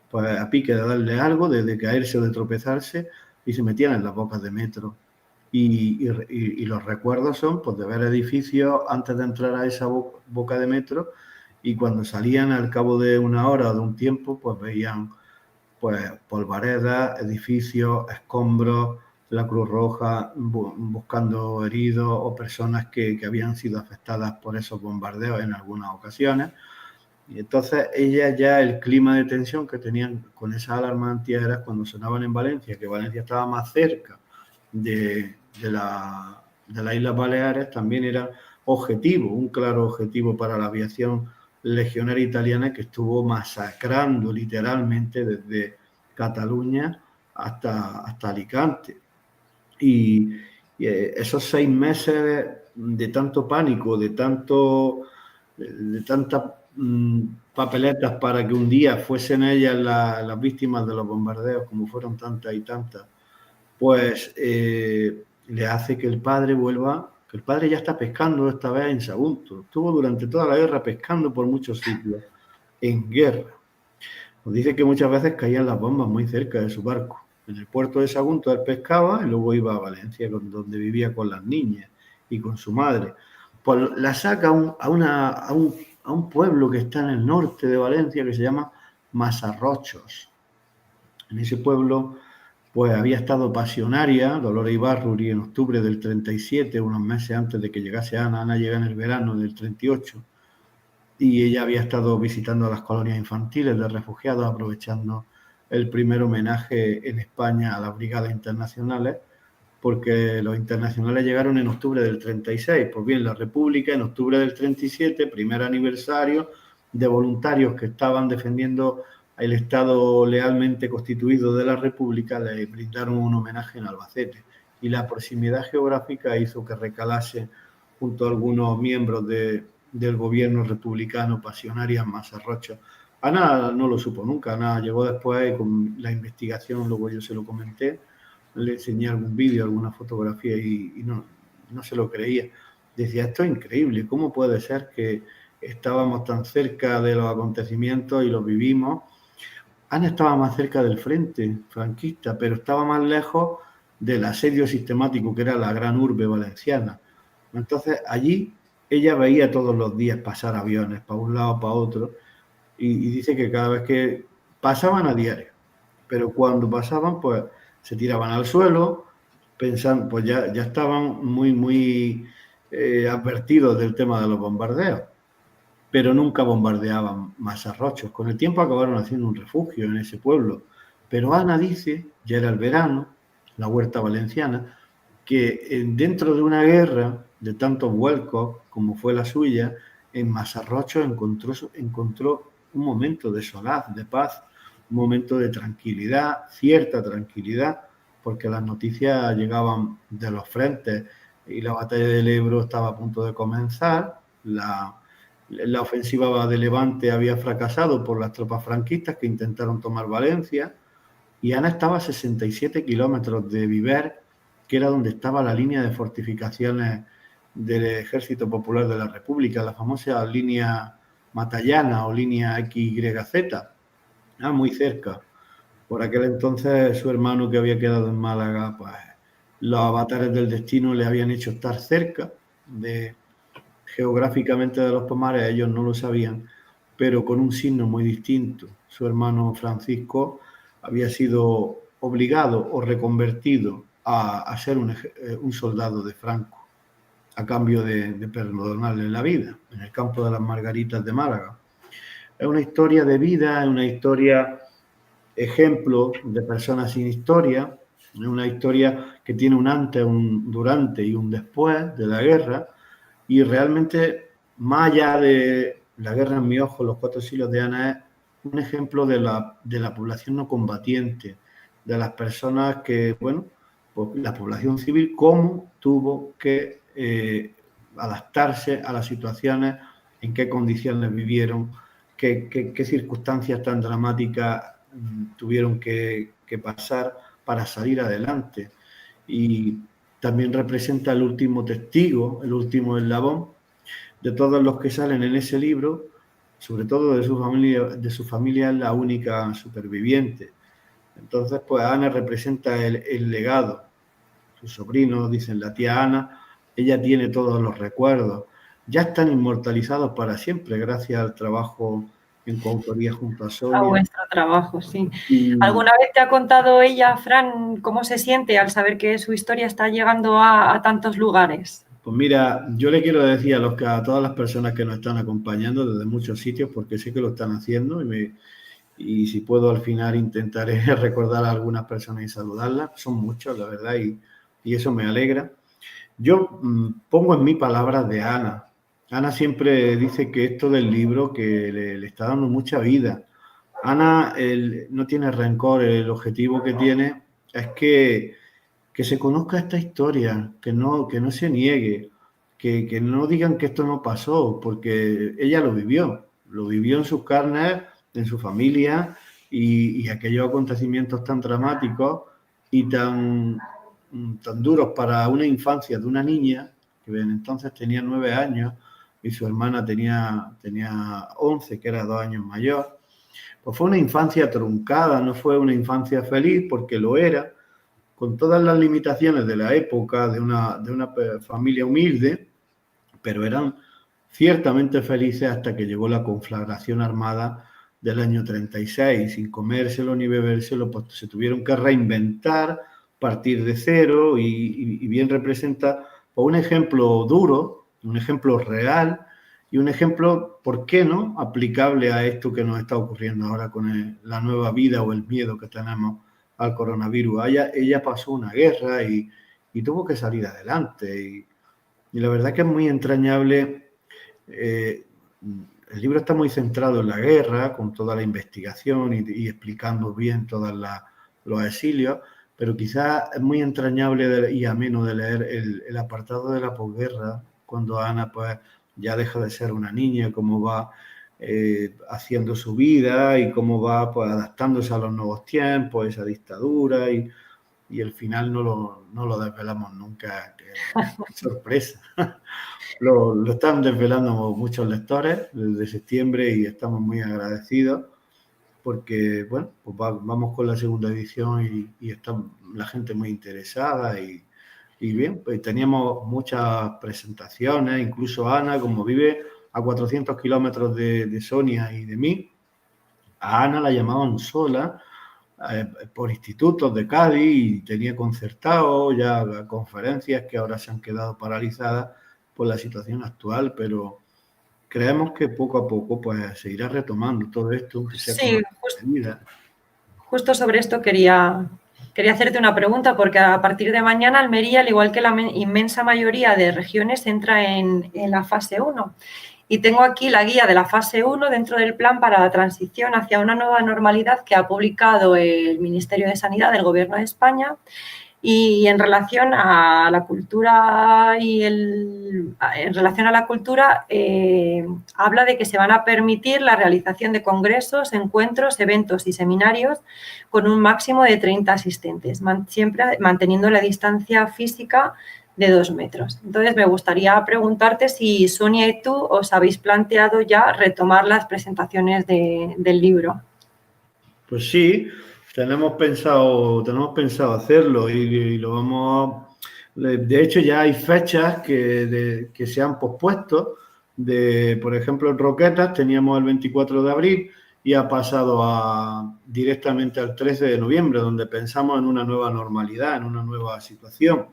pues a pique de darle algo, de caerse o de tropezarse, y se metían en las bocas de metro. Y los recuerdos son, pues, de ver edificios antes de entrar a esa boca de metro, y cuando salían al cabo de una hora o de un tiempo, pues veían, pues, polvaredas, edificios, escombros, la Cruz Roja buscando heridos o personas que habían sido afectadas por esos bombardeos en algunas ocasiones. Y entonces ella ya el clima de tensión que tenían con esas alarmas antiaéreas cuando sonaban en Valencia, que Valencia estaba más cerca de las Islas Baleares, también era objetivo, un claro objetivo para la aviación legionaria italiana, que estuvo masacrando literalmente desde Cataluña hasta Alicante. Y esos 6 meses de tanto pánico, de tantas papeletas para que un día fuesen ellas las víctimas de los bombardeos, como fueron tantas y tantas, pues le hace que el padre vuelva, que el padre ya está pescando esta vez en Sagunto. Estuvo durante toda la guerra pescando por muchos sitios, en guerra. Nos dice que muchas veces caían las bombas muy cerca de su barco. En el puerto de Sagunto él pescaba y luego iba a Valencia, donde vivía con las niñas y con su madre. Pues la saca a un pueblo que está en el norte de Valencia que se llama Masarrochos. En ese pueblo pues había estado pasionaria Dolores Ibarruri en octubre del 37, unos meses antes de que llegase Ana. Ana llega en el verano del 38 y ella había estado visitando las colonias infantiles de refugiados, aprovechando el primer homenaje en España a las brigadas internacionales, porque los internacionales llegaron en octubre del 36. Pues bien, la República en octubre del 37, primer aniversario de voluntarios que estaban defendiendo el Estado lealmente constituido de la República, le brindaron un homenaje en Albacete. Y la proximidad geográfica hizo que recalase junto a algunos miembros del gobierno republicano pasionaria en Masarrocho. Ana no lo supo nunca. Ana llegó después con la investigación, luego yo se lo comenté, le enseñé algún vídeo, alguna fotografía y no se lo creía. Decía, esto es increíble, ¿cómo puede ser que estábamos tan cerca de los acontecimientos y los vivimos? Ana estaba más cerca del frente franquista, pero estaba más lejos del asedio sistemático que era la gran urbe valenciana. Entonces allí ella veía todos los días pasar aviones para un lado, para otro, y dice que cada vez que pasaban a diario, pero cuando pasaban pues se tiraban al suelo, pensando, pues ya estaban muy advertidos del tema de los bombardeos, pero nunca bombardeaban Masarrochos. Con el tiempo acabaron haciendo un refugio en ese pueblo. Pero Ana dice, ya era el verano, la huerta valenciana, que dentro de una guerra de tantos vuelcos como fue la suya, en Masarrochos encontró un momento de solaz, de paz, un momento de tranquilidad, cierta tranquilidad, porque las noticias llegaban de los frentes y la batalla del Ebro estaba a punto de comenzar. La ofensiva de Levante había fracasado por las tropas franquistas que intentaron tomar Valencia, y Ana estaba a 67 kilómetros de Viver, que era donde estaba la línea de fortificaciones del Ejército Popular de la República, la famosa línea Matallana o línea XYZ, muy cerca. Por aquel entonces su hermano, que había quedado en Málaga, pues los avatares del destino le habían hecho estar cerca geográficamente de los Pomares. Ellos no lo sabían, pero con un signo muy distinto. Su hermano Francisco había sido obligado o reconvertido a ser un soldado de Franco, a cambio de perdonarle la vida, en el campo de las Margaritas de Málaga. Es una historia de vida, es una historia ejemplo de personas sin historia, es una historia que tiene un antes, un durante y un después de la guerra. Y realmente, más allá de La guerra en mi ojo, Los 4 siglos de Ana, es un ejemplo de la población no combatiente, de las personas que, bueno, pues la población civil, cómo tuvo que adaptarse a las situaciones, en qué condiciones vivieron, qué circunstancias tan dramáticas tuvieron que pasar para salir adelante. Y también representa el último testigo, el último eslabón de todos los que salen en ese libro, sobre todo de su familia es la única superviviente. Entonces, pues Ana representa el legado. Sus sobrinos dicen, la tía Ana, ella tiene todos los recuerdos. Ya están inmortalizados para siempre gracias al trabajo en coautoría junto a A Sonia. vuestro trabajo, sí. Y ¿Alguna vez te ha contado ella, Fran, cómo se siente al saber que su historia está llegando a tantos lugares? pues mira, yo le quiero decir a todas las personas que nos están acompañando desde muchos sitios, porque sé que lo están haciendo y si puedo al final intentaré recordar a algunas personas y saludarlas. Son muchos, la verdad, y eso me alegra. Yo pongo en mí palabras de Ana. Ana siempre dice que esto del libro que le está dando mucha vida. Ana no tiene rencor, el objetivo que tiene es que se conozca esta historia, que no se niegue, que no digan que esto no pasó, porque ella lo vivió en sus carnes, en su familia, y aquellos acontecimientos tan dramáticos y tan duros para una infancia de una niña, que entonces tenía 9 años, y su hermana tenía 11, que era 2 años mayor. Pues fue una infancia truncada, no fue una infancia feliz, porque lo era, con todas las limitaciones de la época, de una familia humilde, pero eran ciertamente felices hasta que llegó la conflagración armada del año 36. Sin comérselo ni bebérselo, pues se tuvieron que reinventar, partir de cero, y bien representa pues, un ejemplo duro, un ejemplo real y un ejemplo, ¿por qué no?, aplicable a esto que nos está ocurriendo ahora con la nueva vida o el miedo que tenemos al coronavirus. Ella pasó una guerra y tuvo que salir adelante. Y la verdad que es muy entrañable. El libro está muy centrado en la guerra, con toda la investigación y explicando bien todos los exilios, pero quizás es muy entrañable y ameno de leer el apartado de la posguerra, cuando Ana pues ya deja de ser una niña, cómo va haciendo su vida y cómo va pues adaptándose a los nuevos tiempos, esa dictadura, y el final no lo desvelamos nunca, que es sorpresa. Lo están desvelando muchos lectores desde septiembre y estamos muy agradecidos porque, bueno, pues vamos con la segunda edición y está la gente muy interesada y bien, pues teníamos muchas presentaciones, incluso Ana, como vive a 400 kilómetros de Sonia y de mí, a Ana la llamaban sola por institutos de Cádiz y tenía concertado ya conferencias que ahora se han quedado paralizadas por la situación actual, pero creemos que poco a poco pues se irá retomando todo esto, aunque sea con Sí, medida. justo sobre esto quería hacerte una pregunta, porque a partir de mañana Almería, al igual que la inmensa mayoría de regiones, entra en la fase 1. Y tengo aquí la guía de la fase 1 dentro del plan para la transición hacia una nueva normalidad que ha publicado el Ministerio de Sanidad del Gobierno de España. Y en relación a la cultura habla de que se van a permitir la realización de congresos, encuentros, eventos y seminarios con un máximo de 30 asistentes, siempre manteniendo la distancia física de 2 metros. Entonces, me gustaría preguntarte si Sonia y tú os habéis planteado ya retomar las presentaciones del libro. Pues sí, tenemos pensado hacerlo y lo vamos. De hecho, ya hay fechas que se han pospuesto. Por ejemplo, en Roquetas teníamos el 24 de abril y ha pasado directamente al 13 de noviembre, donde pensamos en una nueva normalidad, en una nueva situación.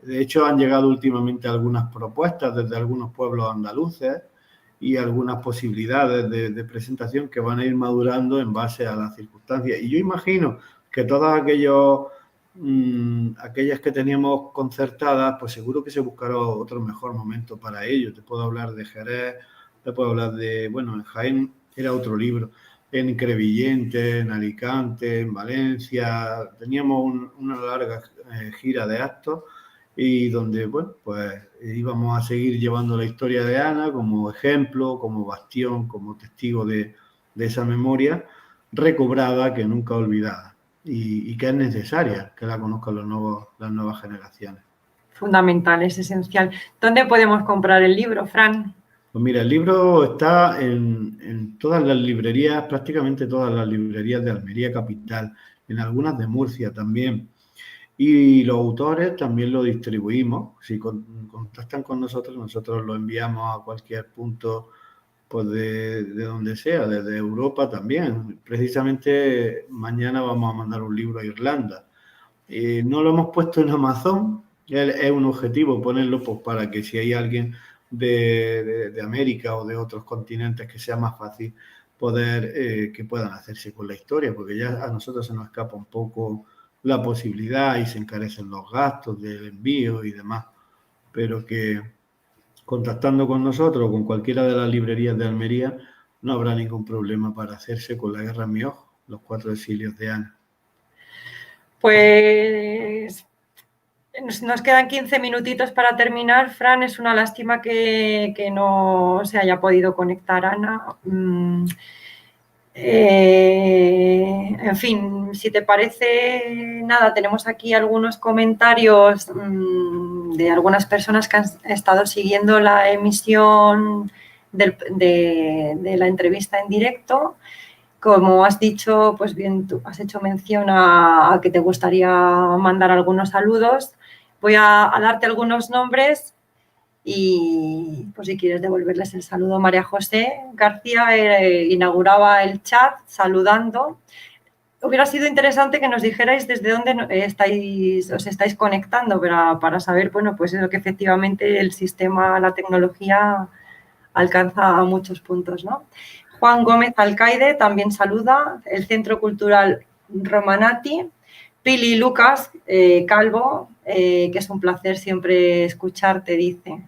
De hecho, han llegado últimamente algunas propuestas desde algunos pueblos andaluces y algunas posibilidades de presentación que van a ir madurando en base a las circunstancias. Y yo imagino que todas aquellas que teníamos concertadas, pues seguro que se buscará otro mejor momento para ello. Te puedo hablar de Jerez, te puedo hablar bueno, en Jaén era otro libro, en Crevillente, en Alicante, en Valencia. Teníamos una larga gira de actos y donde, bueno, pues íbamos a seguir llevando la historia de Ana como ejemplo, como bastión, como testigo de esa memoria recobrada que nunca olvidada y que es necesaria que la conozcan las nuevas generaciones. Fundamental, es esencial. ¿Dónde podemos comprar el libro, Fran? Pues mira, el libro está en todas las librerías, prácticamente todas las librerías de Almería Capital, en algunas de Murcia también. Y los autores también lo distribuimos. Si contactan con nosotros lo enviamos a cualquier punto pues de donde sea, desde Europa también. Precisamente mañana vamos a mandar un libro a Irlanda. No lo hemos puesto en Amazon, es un objetivo ponerlo pues, para que si hay alguien de América o de otros continentes que sea más fácil poder que puedan hacerse con la historia, porque ya a nosotros se nos escapa un poco la posibilidad y se encarecen los gastos del envío y demás, pero que contactando con nosotros o con cualquiera de las librerías de Almería no habrá ningún problema para hacerse con La guerra en mi ojo, los 4 exilios de Ana. Pues nos quedan 15 minutitos para terminar, Fran. Es una lástima que no se haya podido conectar Ana. En fin, si te parece, nada, tenemos aquí algunos comentarios de algunas personas que han estado siguiendo la emisión de la entrevista en directo. Como has dicho, pues bien, tú has hecho mención a que te gustaría mandar algunos saludos. Voy a darte algunos nombres y pues si quieres devolverles el saludo. María José García inauguraba el chat saludando. Hubiera sido interesante que nos dijerais desde dónde os estáis conectando para saber, bueno, pues eso, que efectivamente el sistema, la tecnología alcanza a muchos puntos, ¿no? Juan Gómez Alcaide también saluda, el Centro Cultural Romanati. Pili Lucas Calvo, que es un placer siempre escucharte, dice.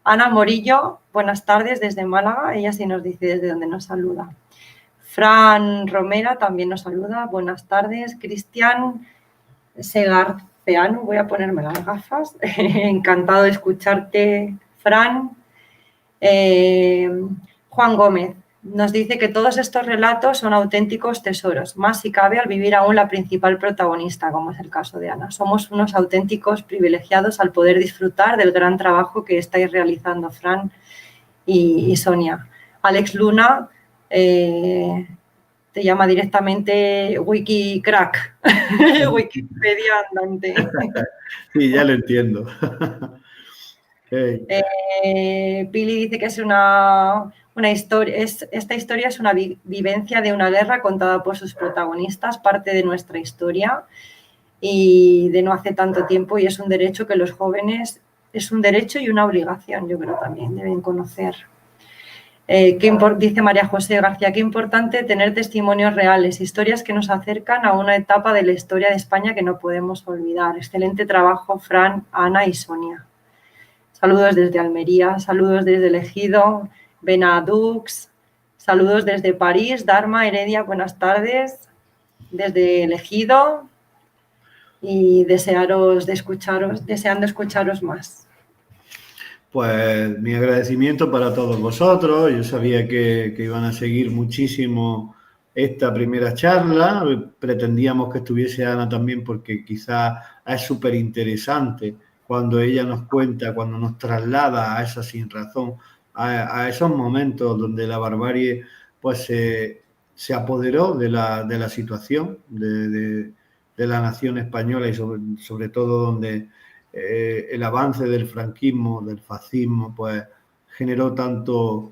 Ana Morillo, buenas tardes desde Málaga, ella sí nos dice desde dónde nos saluda. Fran Romera también nos saluda, buenas tardes. Cristian Segarceano, voy a ponerme las gafas, encantado de escucharte, Fran. Juan Gómez nos dice que todos estos relatos son auténticos tesoros, más si cabe al vivir aún la principal protagonista, como es el caso de Ana. Somos unos auténticos privilegiados al poder disfrutar del gran trabajo que estáis realizando, Fran y Sonia. Alex Luna te llama directamente Wikicrack, Wikipedia andante. Sí, ya lo entiendo. Pili dice que es una historia, esta historia es una vivencia de una guerra contada por sus protagonistas, parte de nuestra historia y de no hace tanto tiempo, y es un derecho que los jóvenes, es un derecho y una obligación, yo creo también, deben conocer. Dice María José García, qué importante tener testimonios reales, historias que nos acercan a una etapa de la historia de España que no podemos olvidar. Excelente trabajo, Fran, Ana y Sonia. Saludos desde Almería, saludos desde El Ejido, Benadux, saludos desde París, Dharma, Heredia, buenas tardes, desde El Ejido y deseando escucharos más. Pues mi agradecimiento para todos vosotros. Yo sabía que iban a seguir muchísimo esta primera charla. Pretendíamos que estuviese Ana también porque quizás es súper interesante cuando ella nos cuenta, cuando nos traslada a esa sinrazón, a esos momentos donde la barbarie pues se apoderó de la situación de la nación española y sobre todo donde el avance del franquismo, del fascismo, pues generó tanto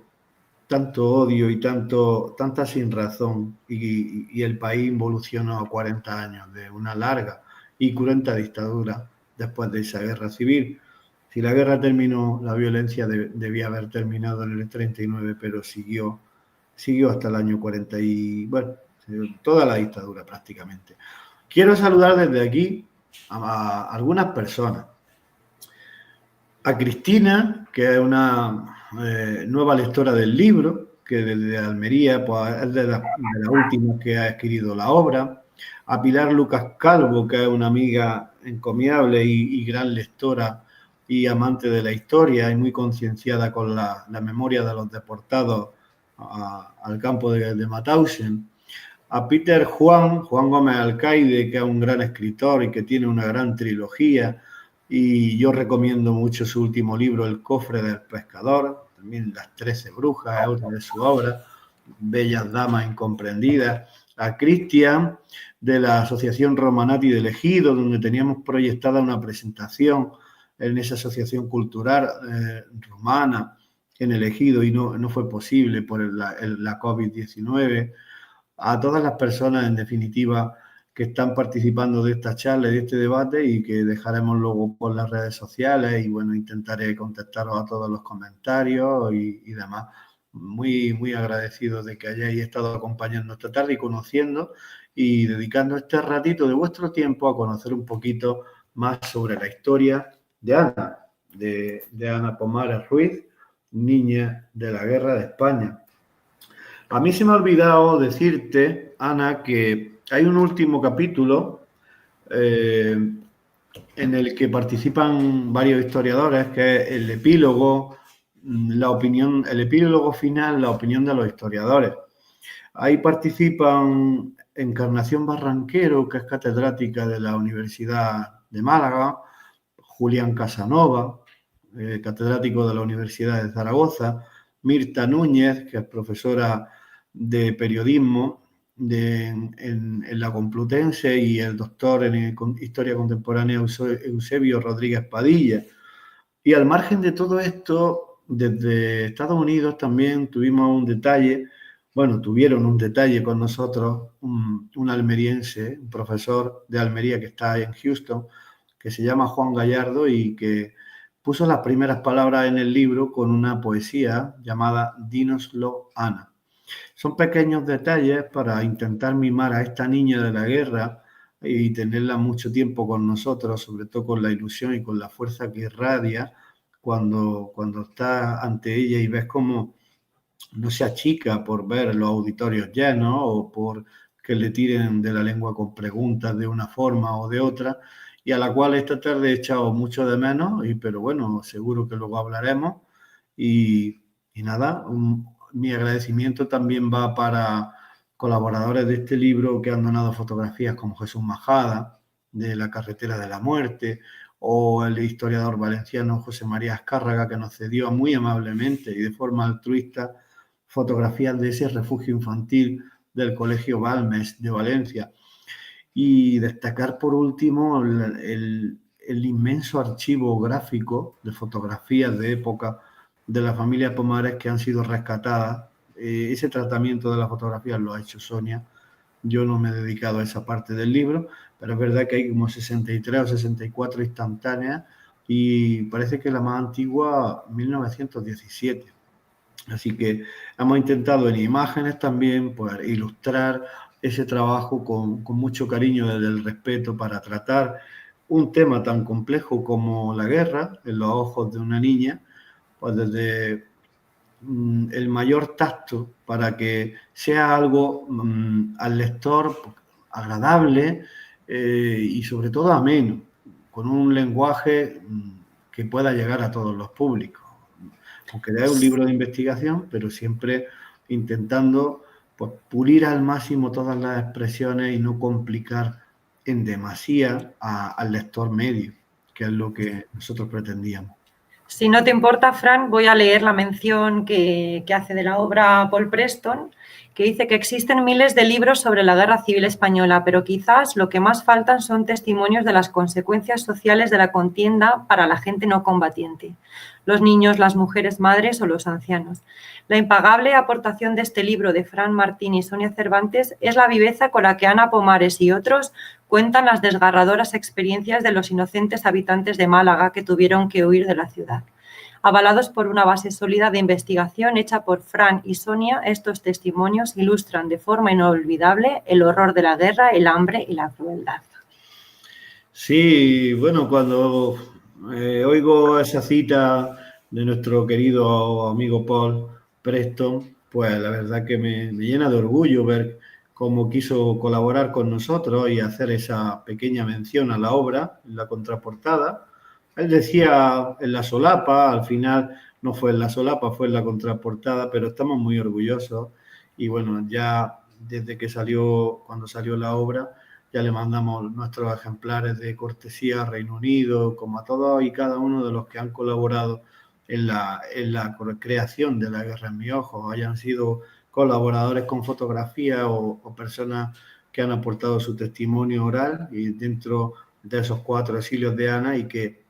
odio y tanta sinrazón y el país involucionó a 40 años de una larga y cruenta dictadura después de esa guerra civil. Si la guerra terminó, la violencia debía haber terminado en el 39, pero siguió hasta el año 40 y, bueno, toda la dictadura prácticamente. Quiero saludar desde aquí a algunas personas. A Cristina, que es una nueva lectora del libro, que desde Almería pues, es de las últimas que ha escrito la obra. A Pilar Lucas Calvo, que es una amiga encomiable y gran lectora y amante de la historia y muy concienciada con la memoria de los deportados al campo de Mauthausen. A Peter Juan Gómez Alcaide, que es un gran escritor y que tiene una gran trilogía, y yo recomiendo mucho su último libro, El cofre del pescador, también Las 13 brujas, es otra de su obra, Bellas damas incomprendidas. A Cristian, de la Asociación Romanati del Ejido, donde teníamos proyectada una presentación en esa asociación cultural romana en el ejido y no fue posible por la COVID-19, a todas las personas, en definitiva, que están participando de esta charla y de este debate y que dejaremos luego por las redes sociales y bueno, intentaré contestaros a todos los comentarios y demás. Muy, muy agradecido de que hayáis estado acompañando esta tarde y conociendo y dedicando este ratito de vuestro tiempo a conocer un poquito más sobre la historia de Ana, de Ana Pomares Ruiz, niña de la Guerra de España. A mí se me ha olvidado decirte, Ana, que hay un último capítulo en el que participan varios historiadores, que es el epílogo, el epílogo final, la opinión de los historiadores. Ahí participan Encarnación Barranquero, que es catedrática de la Universidad de Málaga, Julián Casanova, catedrático de la Universidad de Zaragoza, Mirta Núñez, que es profesora de periodismo en la Complutense, y el doctor en Historia Contemporánea Eusebio Rodríguez Padilla. Y al margen de todo esto, desde Estados Unidos también tuvieron un detalle con nosotros, un almeriense, un profesor de Almería que está en Houston, que se llama Juan Gallardo y que puso las primeras palabras en el libro con una poesía llamada Dínoslo, Ana. Son pequeños detalles para intentar mimar a esta niña de la guerra y tenerla mucho tiempo con nosotros, sobre todo con la ilusión y con la fuerza que irradia cuando estás ante ella y ves cómo no se achica por ver los auditorios llenos o por que le tiren de la lengua con preguntas de una forma o de otra, y a la cual esta tarde he echado mucho de menos, pero bueno, seguro que luego hablaremos. Y nada, mi agradecimiento también va para colaboradores de este libro que han donado fotografías como Jesús Majada, de La Carretera de la Muerte, o el historiador valenciano José María Azcárraga, que nos cedió muy amablemente y de forma altruista fotografías de ese refugio infantil del Colegio Balmes de Valencia. Y destacar por último el inmenso archivo gráfico de fotografías de época de la familia Pomares que han sido rescatadas. Ese tratamiento de las fotografías lo ha hecho Sonia. Yo no me he dedicado a esa parte del libro, pero es verdad que hay como 63 o 64 instantáneas y parece que la más antigua, 1917. Así que hemos intentado en imágenes también pues, ilustrar ese trabajo con mucho cariño desde el respeto para tratar un tema tan complejo como la guerra en los ojos de una niña, pues desde el mayor tacto para que sea algo al lector agradable y sobre todo ameno, con un lenguaje que pueda llegar a todos los públicos. Aunque es un libro de investigación, pero siempre intentando pues, pulir al máximo todas las expresiones y no complicar en demasía al lector medio, que es lo que nosotros pretendíamos. Si no te importa, Fran, voy a leer la mención que hace de la obra Paul Preston, que dice que existen miles de libros sobre la Guerra Civil Española, pero quizás lo que más faltan son testimonios de las consecuencias sociales de la contienda para la gente no combatiente, los niños, las mujeres madres o los ancianos. La impagable aportación de este libro de Fran Martín y Sonia Cervantes es la viveza con la que Ana Pomares y otros cuentan las desgarradoras experiencias de los inocentes habitantes de Málaga que tuvieron que huir de la ciudad. Avalados por una base sólida de investigación hecha por Fran y Sonia, estos testimonios ilustran de forma inolvidable el horror de la guerra, el hambre y la crueldad. Sí, bueno, cuando oigo esa cita de nuestro querido amigo Paul Preston, pues la verdad que me llena de orgullo ver cómo quiso colaborar con nosotros y hacer esa pequeña mención a la obra en la contraportada. Él decía en la solapa, al final no fue en la solapa, fue en la contraportada, pero estamos muy orgullosos y bueno, ya desde que cuando salió la obra, ya le mandamos nuestros ejemplares de cortesía a Reino Unido, como a todos y cada uno de los que han colaborado en la creación de La Guerra en mis ojos, hayan sido colaboradores con fotografía o personas que han aportado su testimonio oral y dentro de esos 4 exilios de Ana y que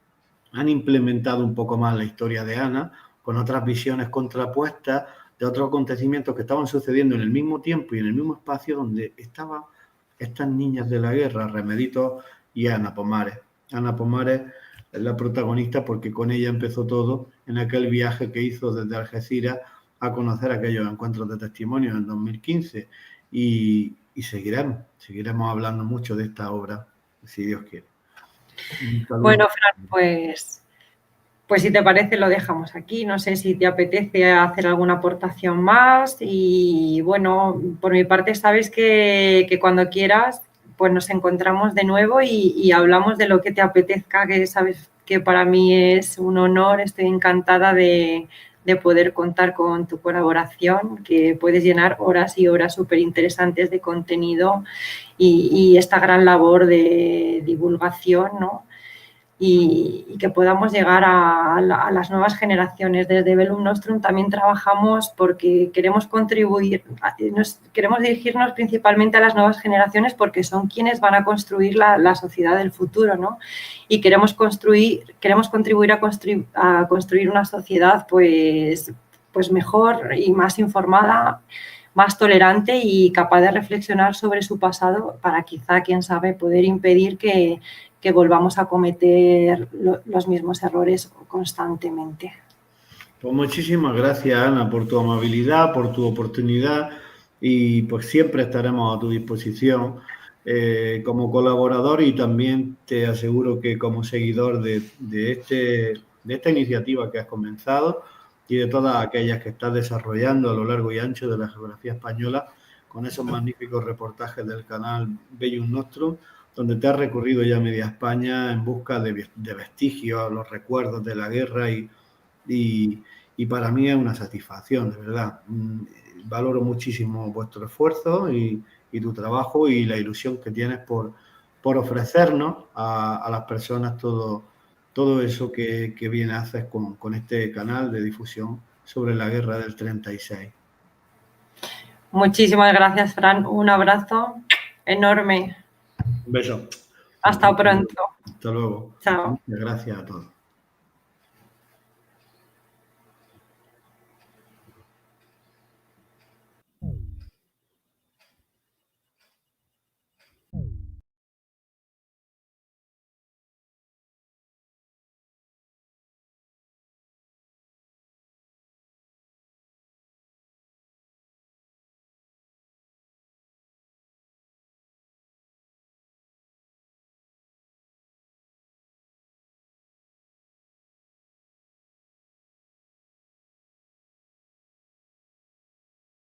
han implementado un poco más la historia de Ana con otras visiones contrapuestas de otros acontecimientos que estaban sucediendo en el mismo tiempo y en el mismo espacio donde estaban estas niñas de la guerra, Remeditos y Ana Pomares. Ana Pomares es la protagonista porque con ella empezó todo en aquel viaje que hizo desde Algeciras a conocer aquellos encuentros de testimonios en 2015 y seguiremos hablando mucho de esta obra, si Dios quiere. Bueno, Fran, pues si te parece lo dejamos aquí. No sé si te apetece hacer alguna aportación más y bueno, por mi parte sabes que cuando quieras pues nos encontramos de nuevo y hablamos de lo que te apetezca, que sabes que para mí es un honor, estoy encantada de poder contar con tu colaboración, que puedes llenar horas y horas súper interesantes de contenido y esta gran labor de divulgación, ¿no? Y que podamos llegar a las nuevas generaciones. Desde Velum Nostrum también trabajamos porque queremos contribuir, queremos dirigirnos principalmente a las nuevas generaciones porque son quienes van a construir la sociedad del futuro, ¿no? Y queremos contribuir a construir una sociedad pues mejor y más informada, más tolerante y capaz de reflexionar sobre su pasado para quizá, quién sabe, poder impedir que volvamos a cometer los mismos errores constantemente. Pues muchísimas gracias, Ana, por tu amabilidad, por tu oportunidad y pues siempre estaremos a tu disposición como colaborador y también te aseguro que como seguidor de esta iniciativa que has comenzado y de todas aquellas que estás desarrollando a lo largo y ancho de la geografía española con esos magníficos reportajes del canal Bellum Nostrum, donde te has recorrido ya media España en busca de vestigios, los recuerdos de la guerra y para mí es una satisfacción, de verdad. Valoro muchísimo vuestro esfuerzo y tu trabajo y la ilusión que tienes por ofrecernos a las personas todo eso que bien haces con este canal de difusión sobre la guerra del 36. Muchísimas gracias, Fran. Un abrazo enorme. Un beso. Hasta pronto. Hasta luego. Chao. Muchas gracias a todos.